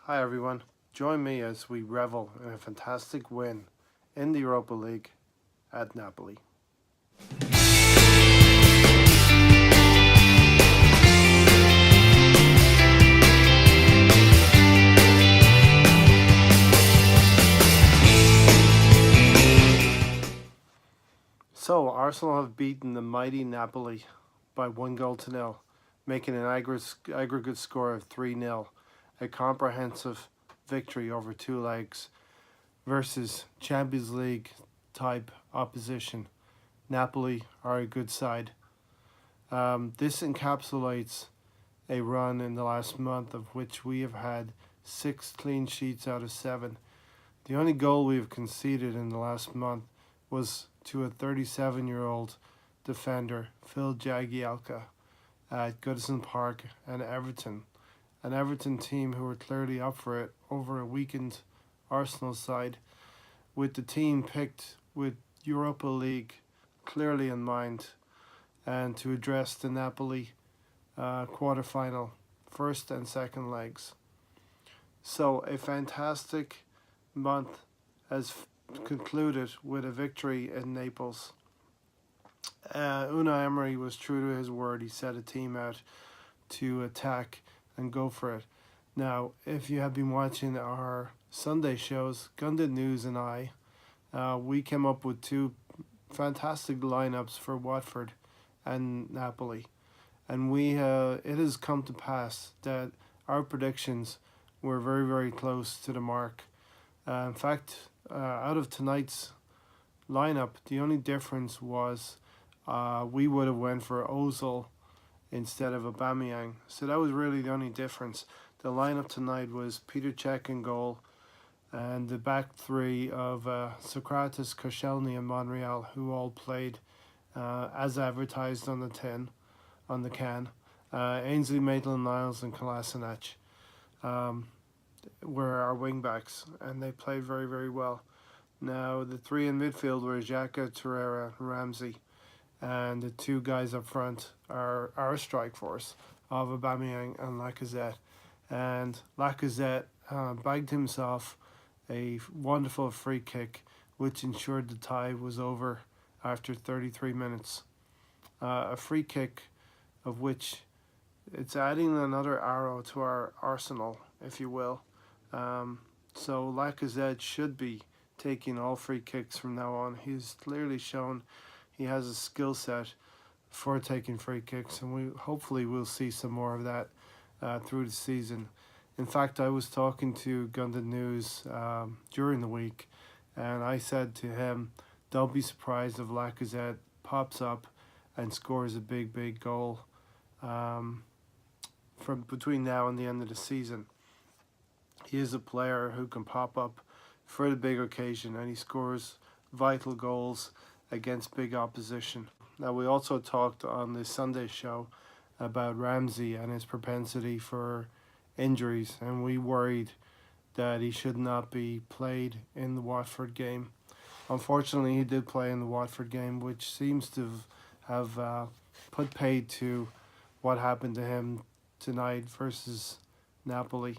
Hi everyone, join me as we revel in a fantastic win in the Europa League at Napoli. So, Arsenal have beaten the mighty Napoli by 1 goal to nil, making an aggregate score of 3-0, a comprehensive victory over two legs versus Champions League type opposition. Napoli are a good side. This encapsulates a run in the last month of which we have had 6 clean sheets out of 7. The only goal we have conceded in the last month was to a 37-year-old defender, Phil Jagielka, at Goodison Park and Everton. An Everton team who were clearly up for it over a weakened Arsenal side, with the team picked with Europa League clearly in mind and to address the Napoli quarterfinal, first and second legs. So a fantastic month has concluded with a victory in Naples. Unai Emery was true to his word. He set a team out to attack and go for it. Now, if you have been watching our Sunday shows, Gunded News and we came up with two fantastic lineups for Watford and Napoli. And it has come to pass that our predictions were very, very close to the mark. In fact, out of tonight's lineup, the only difference was we would have went for Ozil instead of Aubameyang. So that was really the only difference. The lineup tonight was Peter Cech in goal, and the back three of Socrates, Koscielny, and Monreal, who all played as advertised on the can. Ainsley, Maitland-Niles, and Kolasinac were our wing backs, and they played very, very well. Now, the three in midfield were Xhaka, Torreira, and Ramsey, and the two guys up front are our strike force of Aubameyang and Lacazette. And Lacazette bagged himself a wonderful free kick, which ensured the tie was over after 33 minutes. A free kick of which it's adding another arrow to our arsenal, if you will. So Lacazette should be taking all free kicks from now on. He's clearly shown he has a skill set for taking free kicks, and we hopefully will see some more of that through the season. In fact, I was talking to Gunded News during the week, and I said to him, don't be surprised if Lacazette pops up and scores a big, big goal from between now and the end of the season. He is a player who can pop up for the big occasion, and he scores vital goals against big opposition. Now, we also talked on the Sunday show about Ramsey and his propensity for injuries, and we worried that he should not be played in the Watford game. Unfortunately, he did play in the Watford game, which seems to have put paid to what happened to him tonight versus Napoli.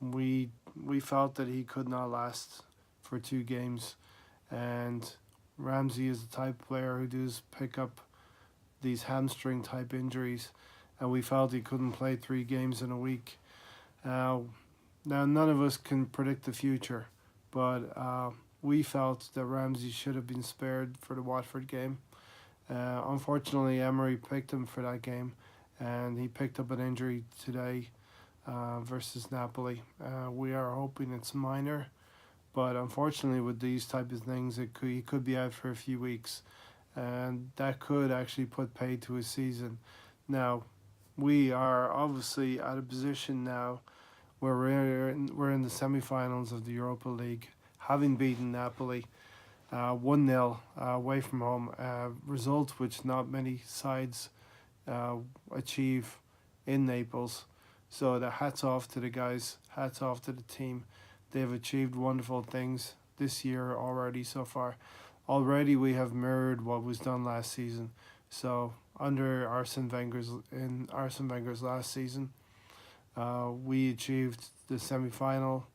We felt that he could not last for 2 games, and Ramsey is the type of player who does pick up these hamstring type injuries, and we felt he couldn't play 3 games in a week. Now none of us can predict the future, but we felt that Ramsey should have been spared for the Watford game. Unfortunately, Emery picked him for that game, and he picked up an injury today versus Napoli. We are hoping it's minor, but unfortunately with these type of things, he could be out for a few weeks, and that could actually put paid to his season. Now, we are obviously at a position now where we're in the semi-finals of the Europa League, having beaten Napoli 1-0 away from home, result which not many sides achieve in Naples. So the hats off to the guys, hats off to the team. They've achieved wonderful things this year already so far. Already we have mirrored what was done last season. So under Arsene Wenger's last season, We achieved the semi-final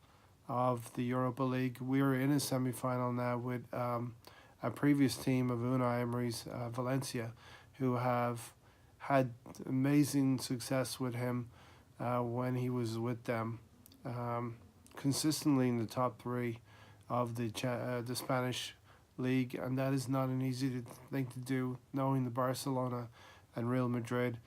of the Europa League. We are in a semi-final now with a previous team of Unai Emery's Valencia, who have had amazing success with him when he was with them, um, consistently in the top three of the Spanish league, and that is not an easy thing to do, knowing the Barcelona and Real Madrid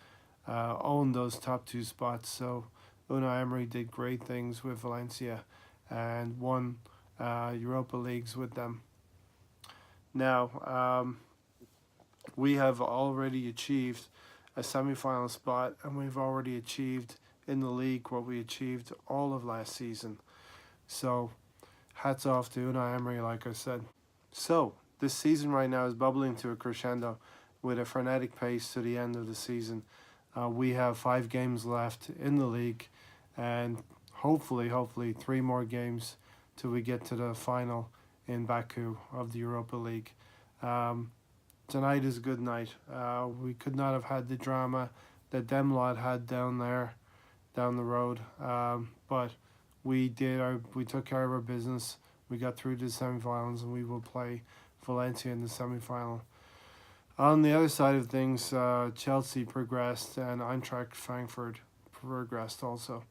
own those top two spots. So Unai Emery did great things with Valencia and won Europa Leagues with them. Now, we have already achieved a semi-final spot, and we've already achieved in the league what we achieved all of last season. So, hats off to Unai Emery, like I said. So, this season right now is bubbling to a crescendo with a frenetic pace to the end of the season. We have 5 games left in the league, and hopefully, 3 more games till we get to the final in Baku of the Europa League. Um, Tonight is a good night. We could not have had the drama that them lot had down there, down the road. But we took care of our business. We got through to the semi-finals, and we will play Valencia in the semi-final. On the other side of things, Chelsea progressed and Eintracht Frankfurt progressed also.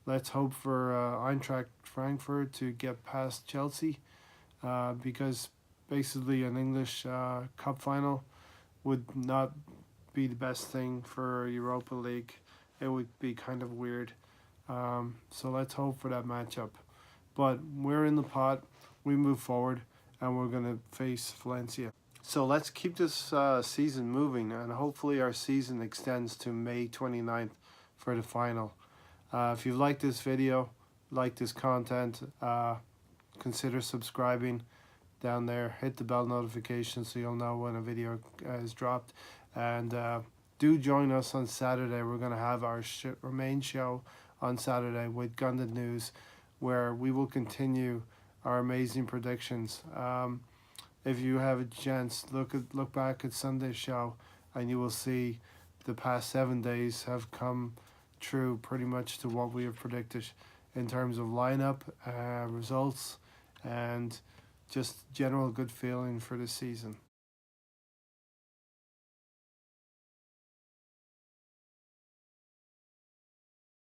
Let's hope for Eintracht Frankfurt to get past Chelsea, because basically an English cup final would not be the best thing for Europa League. It would be kind of weird. So let's hope for that matchup. But we're in the pot. We move forward, and we're going to face Valencia. So let's keep this season moving, and hopefully our season extends to May 29th for the final. If you like this video, like this content, consider subscribing down there. Hit the bell notification so you'll know when a video is dropped. And do join us on Saturday. We're going to have our main show on Saturday with Gundam News, where we will continue our amazing predictions. If you have a chance, look back at Sunday's show, and you will see the past 7 days have come true pretty much to what we have predicted in terms of lineup, results, and just general good feeling for the season.